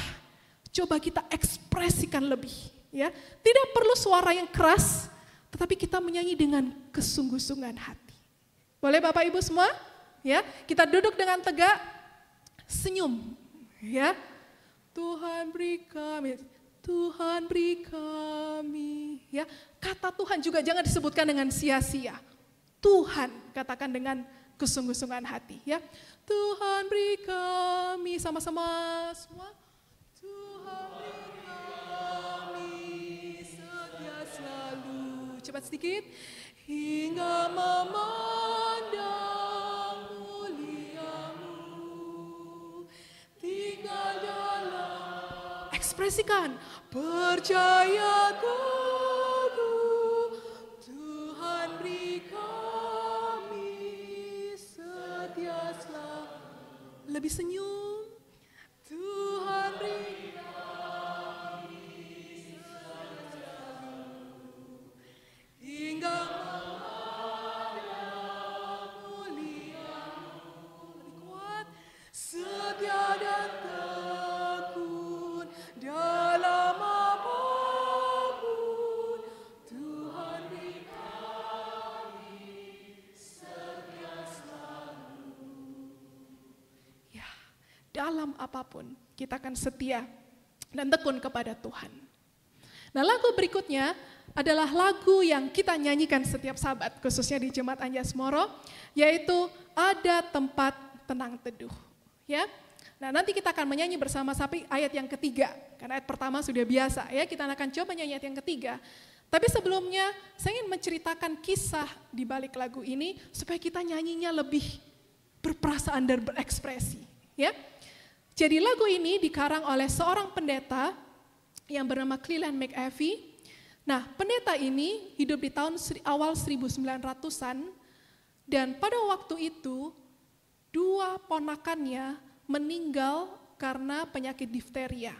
coba kita ekspresikan lebih. Ya, tidak perlu suara yang keras, tetapi kita menyanyi dengan kesungguh-sungguhan hati. Boleh Bapak Ibu semua? Ya, kita duduk dengan tegak, senyum. Ya, Tuhan beri kami, Tuhan beri kami. Ya, kata Tuhan juga jangan disebutkan dengan sia-sia. Tuhan katakan dengan kesungguh-sungguhan hati. Ya, Tuhan beri kami, sama-sama semua. Tuhan beri kami setia selalu. Cepat sedikit. Hingga memandang mulia-Mu, tinggal dalam. Ekspresikan. Percaya teguh, Tuhan beri kami setia selalu. Lebih senyum. Tuhan beri kami setia selalu hingga dalam apapun kita akan setia dan tekun kepada Tuhan. Nah, lagu berikutnya adalah lagu yang kita nyanyikan setiap Sabat, khususnya di Jemaat Anjas Moro, yaitu Ada Tempat Tenang Teduh. Ya, nah nanti kita akan menyanyi bersama sampai ayat yang ketiga, karena ayat pertama sudah biasa ya, kita akan coba nyanyi ayat yang ketiga. Tapi sebelumnya saya ingin menceritakan kisah di balik lagu ini supaya kita nyanyinya lebih berperasaan dan berekspresi. Ya, jadi lagu ini dikarang oleh seorang pendeta yang bernama Cleland McAfee. Nah, pendeta ini hidup di tahun awal 1900-an dan pada waktu itu 2 ponakannya meninggal karena penyakit difteria.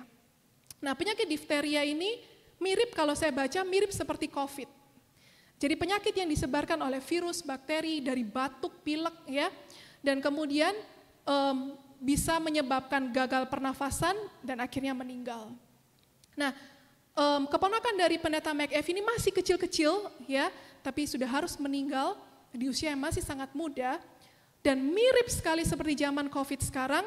Nah, penyakit difteria ini mirip, kalau saya baca, mirip seperti COVID. Jadi penyakit yang disebarkan oleh virus, bakteri dari batuk, pilek ya, dan kemudian bisa menyebabkan gagal pernafasan dan akhirnya meninggal. Nah, keponakan dari pendeta McAfee ini masih kecil-kecil ya, tapi sudah harus meninggal di usia yang masih sangat muda dan mirip sekali seperti zaman COVID sekarang.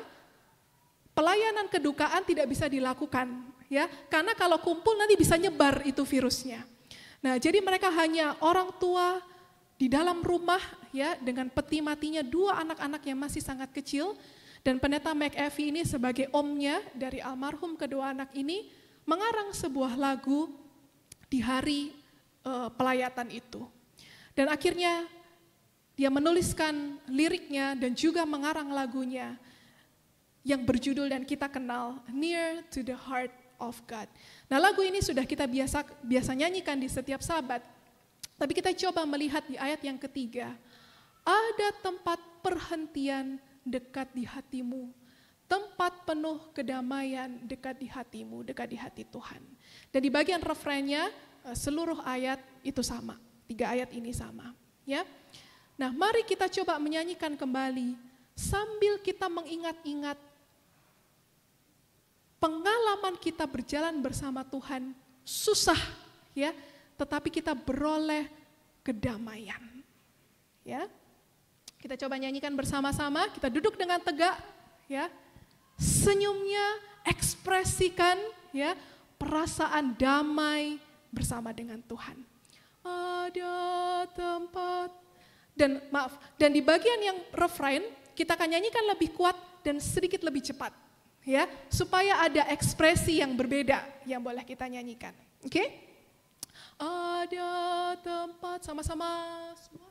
Pelayanan kedukaan tidak bisa dilakukan ya, karena kalau kumpul nanti bisa nyebar itu virusnya. Nah, jadi mereka hanya orang tua di dalam rumah ya, dengan peti matinya 2 anak-anak yang masih sangat kecil, dan pendeta McAfee ini sebagai omnya dari almarhum kedua anak ini mengarang sebuah lagu di hari pelayatan itu. Dan akhirnya dia menuliskan liriknya dan juga mengarang lagunya yang berjudul dan kita kenal, Near to the Heart of God. Nah, lagu ini sudah kita biasa nyanyikan di setiap Sabat. Tapi kita coba melihat di ayat yang ketiga. Ada tempat perhentian dekat di hatimu, tempat penuh kedamaian dekat di hatimu, dekat di hati Tuhan. Dan di bagian refrennya seluruh ayat itu sama, 3 ayat ini sama. Ya, nah mari kita coba menyanyikan kembali sambil kita mengingat-ingat pengalaman kita berjalan bersama Tuhan susah, ya, tetapi kita beroleh kedamaian. Ya, kita coba nyanyikan bersama-sama. Kita duduk dengan tegak, ya. Senyumnya ekspresikan ya perasaan damai bersama dengan Tuhan. Ada tempat dan di bagian yang refrain kita akan nyanyikan lebih kuat dan sedikit lebih cepat ya, supaya ada ekspresi yang berbeda yang boleh kita nyanyikan. Oke? Ada tempat sama-sama semua.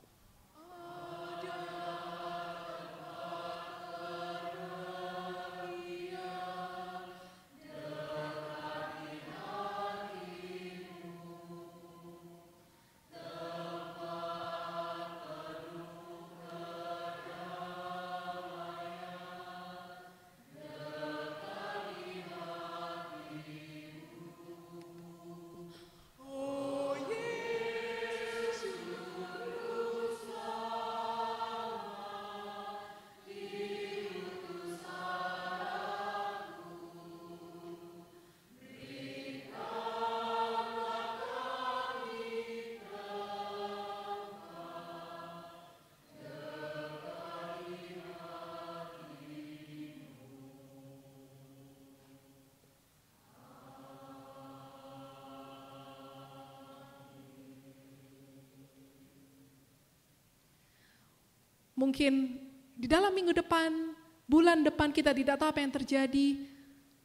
Mungkin di dalam minggu depan, bulan depan kita tidak tahu apa yang terjadi,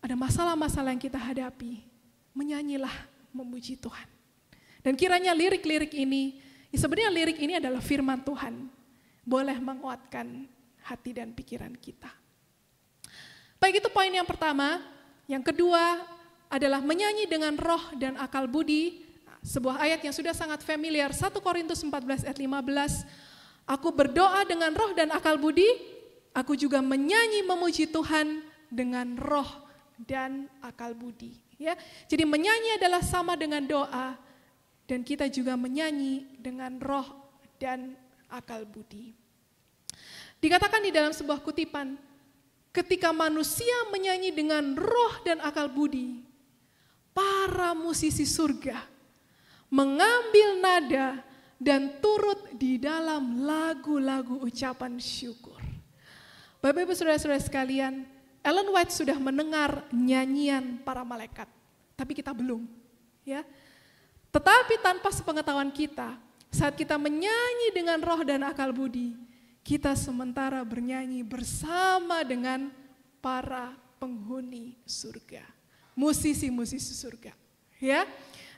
ada masalah-masalah yang kita hadapi. Menyanyilah memuji Tuhan. Dan kiranya lirik-lirik ini, sebenarnya lirik ini adalah firman Tuhan, boleh menguatkan hati dan pikiran kita. Baik, itu poin yang pertama. Yang kedua adalah menyanyi dengan roh dan akal budi. Sebuah ayat yang sudah sangat familiar, 1 Korintus 14 ayat 15. Aku berdoa dengan roh dan akal budi, aku juga menyanyi memuji Tuhan dengan roh dan akal budi. Ya, jadi menyanyi adalah sama dengan doa, dan kita juga menyanyi dengan roh dan akal budi. Dikatakan di dalam sebuah kutipan, ketika manusia menyanyi dengan roh dan akal budi, para musisi surga mengambil nada dan turut di dalam lagu-lagu ucapan syukur. Bapak Ibu Saudara-saudara sekalian, Ellen White sudah mendengar nyanyian para malaikat, tapi kita belum. Ya. Tetapi tanpa sepengetahuan kita, saat kita menyanyi dengan roh dan akal budi, kita sementara bernyanyi bersama dengan para penghuni surga, musisi-musisi surga. Ya,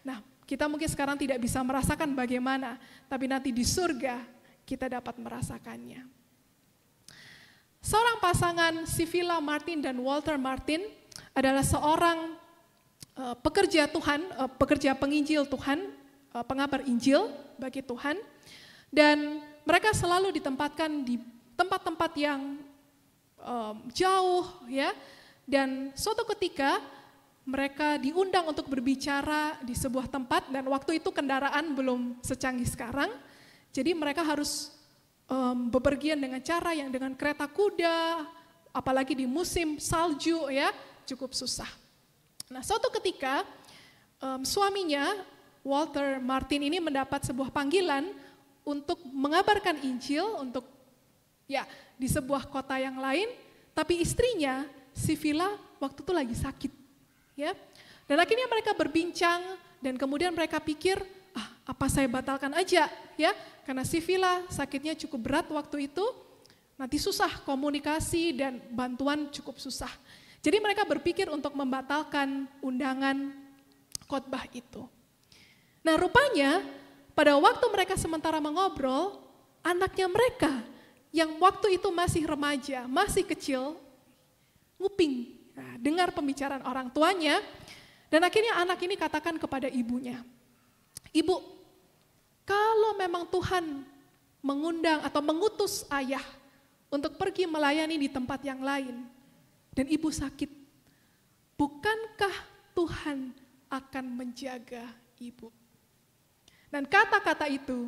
nah kita mungkin sekarang tidak bisa merasakan bagaimana, tapi nanti di surga kita dapat merasakannya. Seorang pasangan Sivila Martin dan Walter Martin adalah seorang pekerja Tuhan, pekerja penginjil Tuhan, pengabar Injil bagi Tuhan, dan mereka selalu ditempatkan di tempat-tempat yang jauh, ya. Dan suatu ketika mereka diundang untuk berbicara di sebuah tempat, dan waktu itu kendaraan belum secanggih sekarang, jadi mereka harus bepergian dengan cara yang dengan kereta kuda, apalagi di musim salju, ya, cukup susah. Nah, suatu ketika suaminya Walter Martin ini mendapat sebuah panggilan untuk mengabarkan Injil untuk ya di sebuah kota yang lain, tapi istrinya Sivila waktu itu lagi sakit, ya. Dan akhirnya mereka berbincang dan kemudian mereka pikir, apa saya batalkan aja, ya, karena Sivila sakitnya cukup berat waktu itu, nanti susah komunikasi dan bantuan cukup susah. Jadi mereka berpikir untuk membatalkan undangan khotbah itu. Nah, rupanya pada waktu mereka sementara mengobrol, anaknya mereka yang waktu itu masih remaja, masih kecil, nguping, dengar pembicaraan orang tuanya, dan akhirnya anak ini katakan kepada ibunya, "Ibu, kalau memang Tuhan mengundang atau mengutus ayah untuk pergi melayani di tempat yang lain, dan ibu sakit, bukankah Tuhan akan menjaga ibu?" Dan kata-kata itu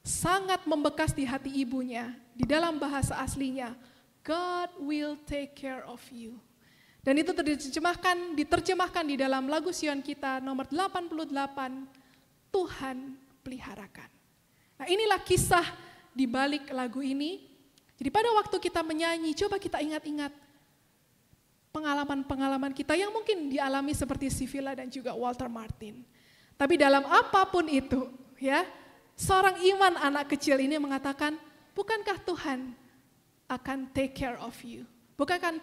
sangat membekas di hati ibunya. Di dalam bahasa aslinya, God will take care of you. Dan itu diterjemahkan di dalam lagu Sion kita nomor 88, Tuhan peliharakan. Nah, inilah kisah di balik lagu ini. Jadi pada waktu kita menyanyi, coba kita ingat-ingat pengalaman-pengalaman kita yang mungkin dialami seperti Sivila dan juga Walter Martin. Tapi dalam apapun itu, ya, seorang iman anak kecil ini mengatakan, bukankah Tuhan akan take care of you? Bukankah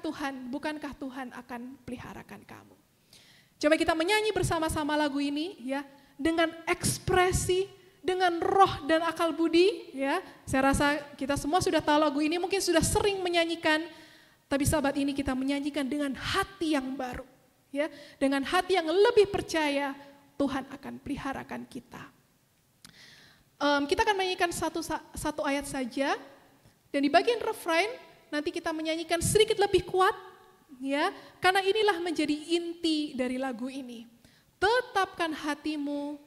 Tuhan akan peliharakan kamu? Coba kita menyanyi bersama-sama lagu ini, ya, dengan ekspresi, dengan roh dan akal budi, ya. Saya rasa kita semua sudah tahu lagu ini, mungkin sudah sering menyanyikan, tapi sahabat ini kita menyanyikan dengan hati yang baru, ya, dengan hati yang lebih percaya Tuhan akan peliharakan kita. Kita akan menyanyikan satu ayat saja, dan di bagian refrain nanti kita menyanyikan sedikit lebih kuat, ya, karena inilah menjadi inti dari lagu ini. Tetapkan hatimu,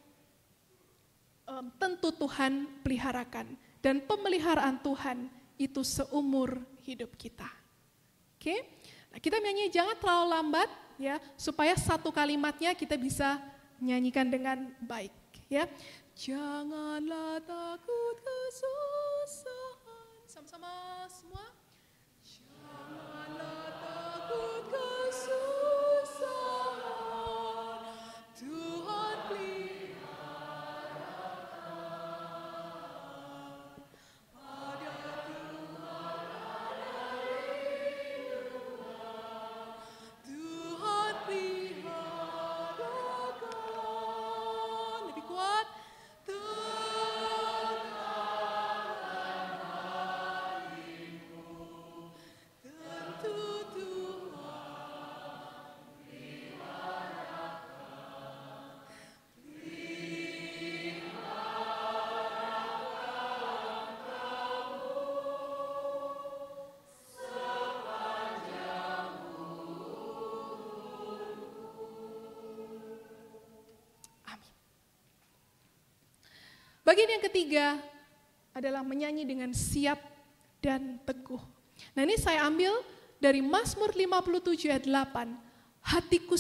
tentu Tuhan peliharakan, dan pemeliharaan Tuhan itu seumur hidup kita. Oke, nah, kita menyanyi jangan terlalu lambat, ya, supaya satu kalimatnya kita bisa nyanyikan dengan baik, ya. Janganlah takut kesusahan, sama-sama semua. Janganlah takut kesusahan, Tuhan peliharakan. Pada Tuhan ada lindungan, Tuhan peliharakan. Lebih kuat. Bagian yang ketiga adalah menyanyi dengan siap dan teguh. Nah, ini saya ambil dari Mazmur 57 ayat 8. Hatiku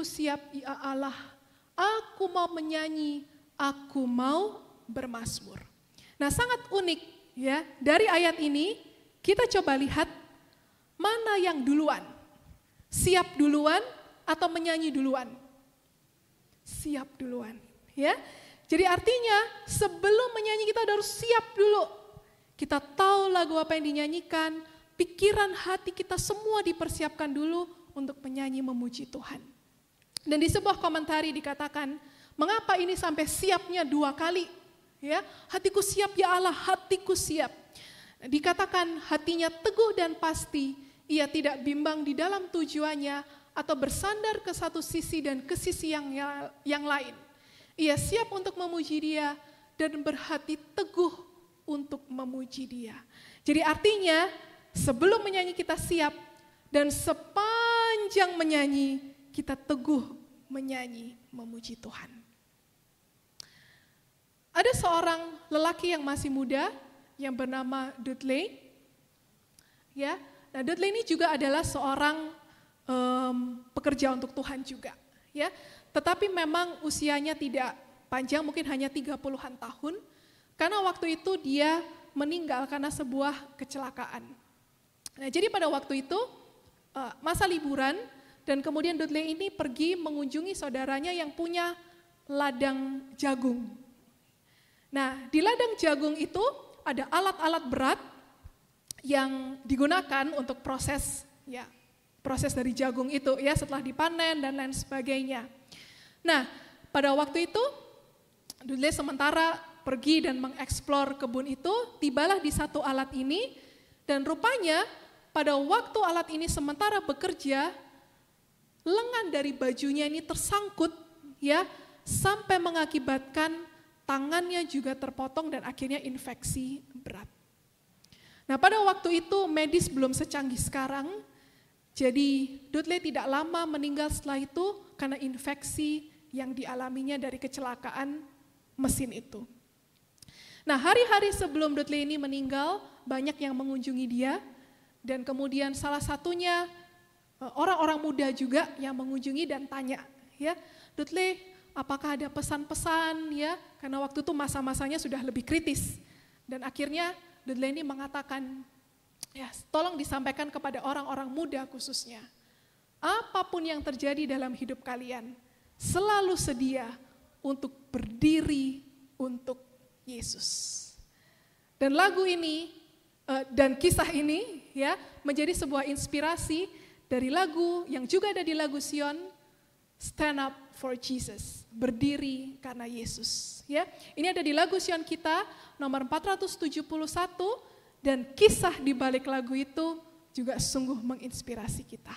siap ya Allah, aku mau menyanyi, aku mau bermazmur. Nah, sangat unik, ya, dari ayat ini kita coba lihat mana yang duluan? Siap duluan atau menyanyi duluan? Siap duluan, ya. Jadi artinya sebelum menyanyi kita harus siap dulu. Kita tahu lagu apa yang dinyanyikan, pikiran hati kita semua dipersiapkan dulu untuk menyanyi memuji Tuhan. Dan di sebuah komentari dikatakan, mengapa ini sampai siapnya 2 kali? Ya, hatiku siap ya Allah, hatiku siap. Dikatakan hatinya teguh dan pasti, ia tidak bimbang di dalam tujuannya atau bersandar ke satu sisi dan ke sisi yang lain. Ia siap untuk memuji Dia dan berhati teguh untuk memuji Dia. Jadi artinya sebelum menyanyi kita siap, dan sepanjang menyanyi kita teguh menyanyi memuji Tuhan. Ada seorang lelaki yang masih muda yang bernama Dudley. Ya, nah Dudley ini juga adalah seorang pekerja untuk Tuhan juga. Ya, tetapi memang usianya tidak panjang, mungkin hanya 30-an tahun. Karena waktu itu dia meninggal karena sebuah kecelakaan. Nah, jadi pada waktu itu masa liburan, dan kemudian Dudley ini pergi mengunjungi saudaranya yang punya ladang jagung. Nah, di ladang jagung itu ada alat-alat berat yang digunakan untuk proses dari jagung itu ya, setelah dipanen dan lain sebagainya. Nah, pada waktu itu Dudley sementara pergi dan mengeksplor kebun itu, tibalah di satu alat ini, dan rupanya pada waktu alat ini sementara bekerja, lengan dari bajunya ini tersangkut ya, sampai mengakibatkan tangannya juga terpotong dan akhirnya infeksi berat. Nah, pada waktu itu medis belum secanggih sekarang, jadi Dudley tidak lama meninggal setelah itu karena infeksi yang dialaminya dari kecelakaan mesin itu. Nah, hari-hari sebelum Dudley ini meninggal, banyak yang mengunjungi dia, dan kemudian salah satunya orang-orang muda juga yang mengunjungi dan tanya, ya, Dudley, apakah ada pesan-pesan ya? Karena waktu itu masa-masanya sudah lebih kritis. Dan akhirnya Dudley ini mengatakan, ya, tolong disampaikan kepada orang-orang muda khususnya. Apapun yang terjadi dalam hidup kalian, selalu sedia untuk berdiri untuk Yesus. Dan lagu ini dan kisah ini ya menjadi sebuah inspirasi dari lagu yang juga ada di lagu Sion, Stand Up for Jesus, berdiri karena Yesus. Ya, ini ada di lagu Sion kita nomor 471, dan kisah di balik lagu itu juga sungguh menginspirasi kita.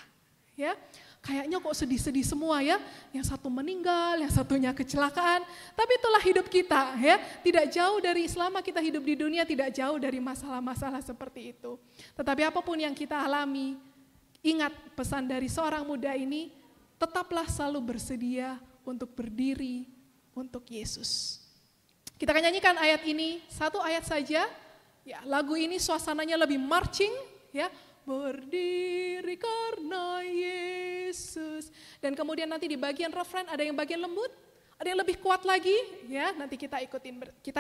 Ya, kayaknya kok sedih-sedih semua ya, yang satu meninggal, yang satunya kecelakaan, tapi itulah hidup kita ya, tidak jauh dari selama kita hidup di dunia, tidak jauh dari masalah-masalah seperti itu. Tetapi apapun yang kita alami, ingat pesan dari seorang muda ini, tetaplah selalu bersedia untuk berdiri untuk Yesus. Kita akan nyanyikan ayat ini, satu ayat saja. Ya, lagu ini suasananya lebih marching, ya. Berdiri karena Yesus. Dan kemudian nanti di bagian refrain ada yang bagian lembut, ada yang lebih kuat lagi, ya. Nanti kita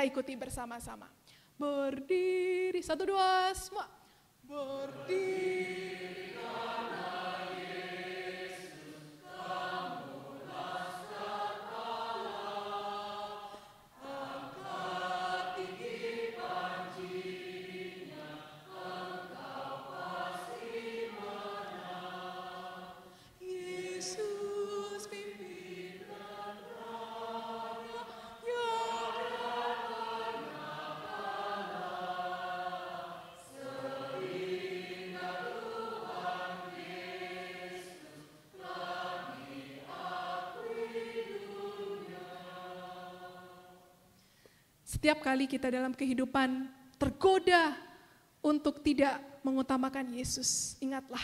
ikuti bersama-sama. Berdiri, 1, 2, semua. Berdiri karena setiap kali kita dalam kehidupan tergoda untuk tidak mengutamakan Yesus, ingatlah,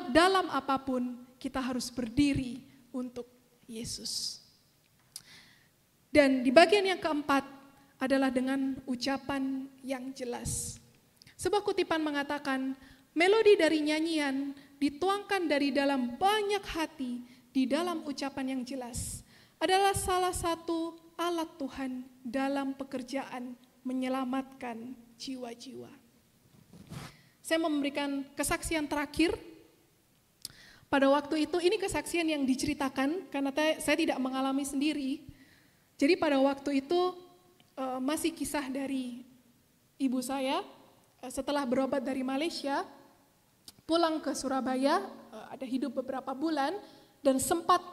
dalam apapun kita harus berdiri untuk Yesus. Dan di bagian yang keempat adalah dengan ucapan yang jelas. Sebuah kutipan mengatakan, melodi dari nyanyian dituangkan dari dalam banyak hati di dalam ucapan yang jelas adalah salah satu alat Tuhan dalam pekerjaan menyelamatkan jiwa-jiwa. saya memberikan kesaksian terakhir. Pada waktu itu, ini kesaksian yang diceritakan karena saya tidak mengalami sendiri. Jadi pada waktu itu masih kisah dari ibu saya setelah berobat dari Malaysia, pulang ke Surabaya, ada hidup beberapa bulan dan sempat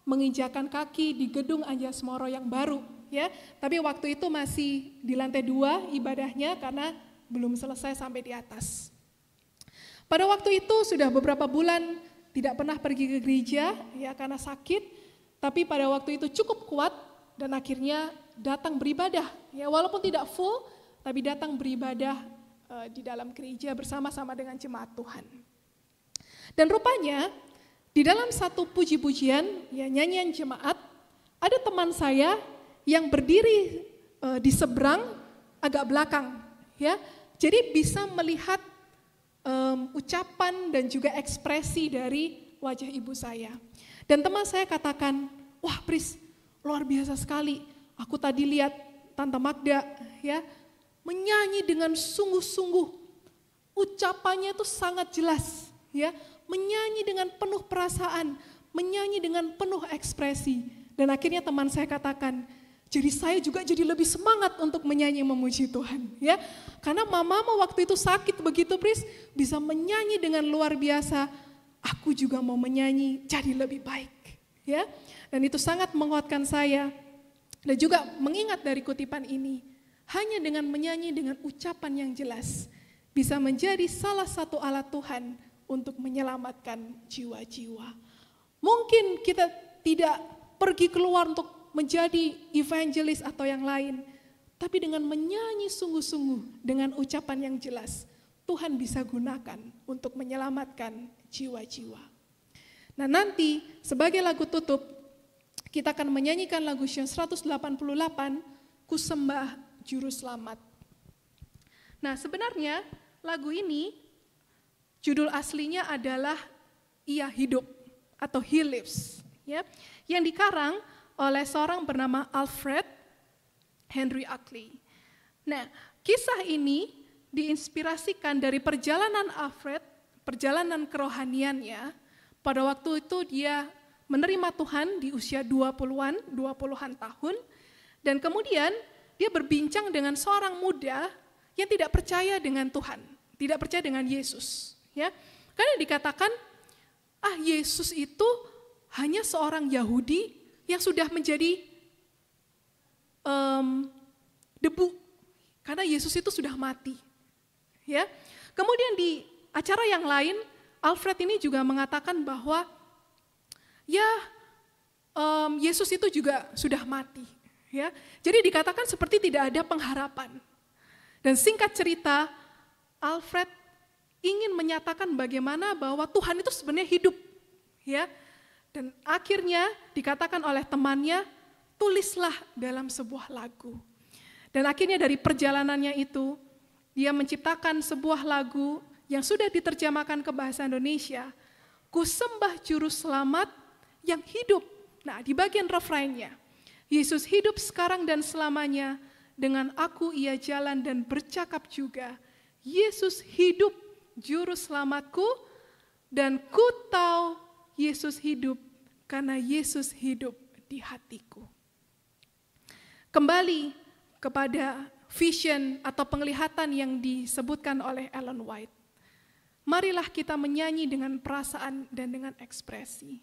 menginjakan kaki di gedung Anjasmara yang baru. Ya, tapi waktu itu masih di lantai 2 ibadahnya karena belum selesai sampai di atas. Pada waktu itu sudah beberapa bulan tidak pernah pergi ke gereja ya karena sakit, tapi pada waktu itu cukup kuat dan akhirnya datang beribadah. Ya walaupun tidak full, tapi datang beribadah di dalam gereja bersama-sama dengan jemaat Tuhan. Dan rupanya di dalam satu puji-pujian ya nyanyian jemaat, ada teman saya yang berdiri di seberang agak belakang ya. Jadi bisa melihat ucapan dan juga ekspresi dari wajah ibu saya. Dan teman saya katakan, wah Pris, luar biasa sekali. Aku tadi lihat Tante Magda ya menyanyi dengan sungguh-sungguh. Ucapannya itu sangat jelas ya, menyanyi dengan penuh perasaan, menyanyi dengan penuh ekspresi. Dan akhirnya teman saya katakan, jadi saya juga jadi lebih semangat untuk menyanyi memuji Tuhan ya. Karena mamamu waktu itu sakit begitu Pris, bisa menyanyi dengan luar biasa. Aku juga mau menyanyi jadi lebih baik ya. Dan itu sangat menguatkan saya. Dan juga mengingat dari kutipan ini, hanya dengan menyanyi dengan ucapan yang jelas bisa menjadi salah satu alat Tuhan untuk menyelamatkan jiwa-jiwa. Mungkin kita tidak pergi keluar untuk menjadi evangelis atau yang lain, tapi dengan menyanyi sungguh-sungguh dengan ucapan yang jelas, Tuhan bisa gunakan untuk menyelamatkan jiwa-jiwa. Nah nanti sebagai lagu tutup, kita akan menyanyikan lagu Syion 188, Ku Sembah Juru Selamat. Nah sebenarnya lagu ini, judul aslinya adalah Ia Hidup atau He Lives, ya, yang dikarang oleh seorang bernama Alfred Henry Ackley. Nah, kisah ini diinspirasikan dari perjalanan Alfred, perjalanan kerohaniannya. Pada waktu itu dia menerima Tuhan di usia 20-an tahun, dan kemudian dia berbincang dengan seorang muda yang tidak percaya dengan Tuhan, tidak percaya dengan Yesus. Ya, karena dikatakan, Yesus itu hanya seorang Yahudi yang sudah menjadi debu, karena Yesus itu sudah mati. Ya, kemudian di acara yang lain, Alfred ini juga mengatakan bahwa Yesus itu juga sudah mati. Ya, jadi dikatakan seperti tidak ada pengharapan. Dan singkat cerita, Alfred ingin menyatakan bagaimana bahwa Tuhan itu sebenarnya hidup. Ya. Dan akhirnya dikatakan oleh temannya, tulislah dalam sebuah lagu. Dan akhirnya dari perjalanannya itu, dia menciptakan sebuah lagu yang sudah diterjemahkan ke bahasa Indonesia, Ku Sembah Juru Selamat yang hidup. Nah di bagian refrainnya, Yesus hidup sekarang dan selamanya, dengan aku ia jalan dan bercakap juga. Yesus hidup Juru Selamatku, dan ku tahu Yesus hidup karena Yesus hidup di hatiku. Kembali kepada vision atau penglihatan yang disebutkan oleh Ellen White. Marilah kita menyanyi dengan perasaan dan dengan ekspresi.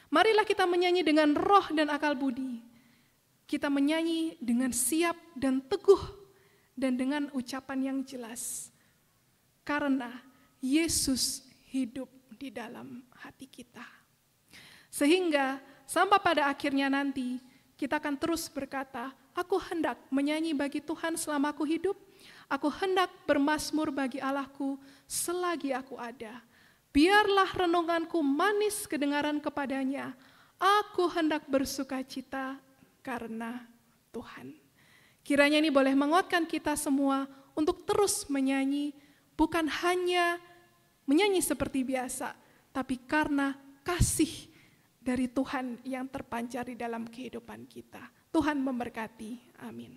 Marilah kita menyanyi dengan roh dan akal budi. Kita menyanyi dengan siap dan teguh dan dengan ucapan yang jelas. Karena Yesus hidup di dalam hati kita. Sehingga sampai pada akhirnya nanti kita akan terus berkata, aku hendak menyanyi bagi Tuhan selama aku hidup, aku hendak bermazmur bagi Allahku selagi aku ada. Biarlah renunganku manis kedengaran kepadanya, aku hendak bersukacita karena Tuhan. Kiranya ini boleh menguatkan kita semua untuk terus menyanyi, bukan hanya menyanyi seperti biasa, tapi karena kasih dari Tuhan yang terpancar di dalam kehidupan kita. Tuhan memberkati. Amin.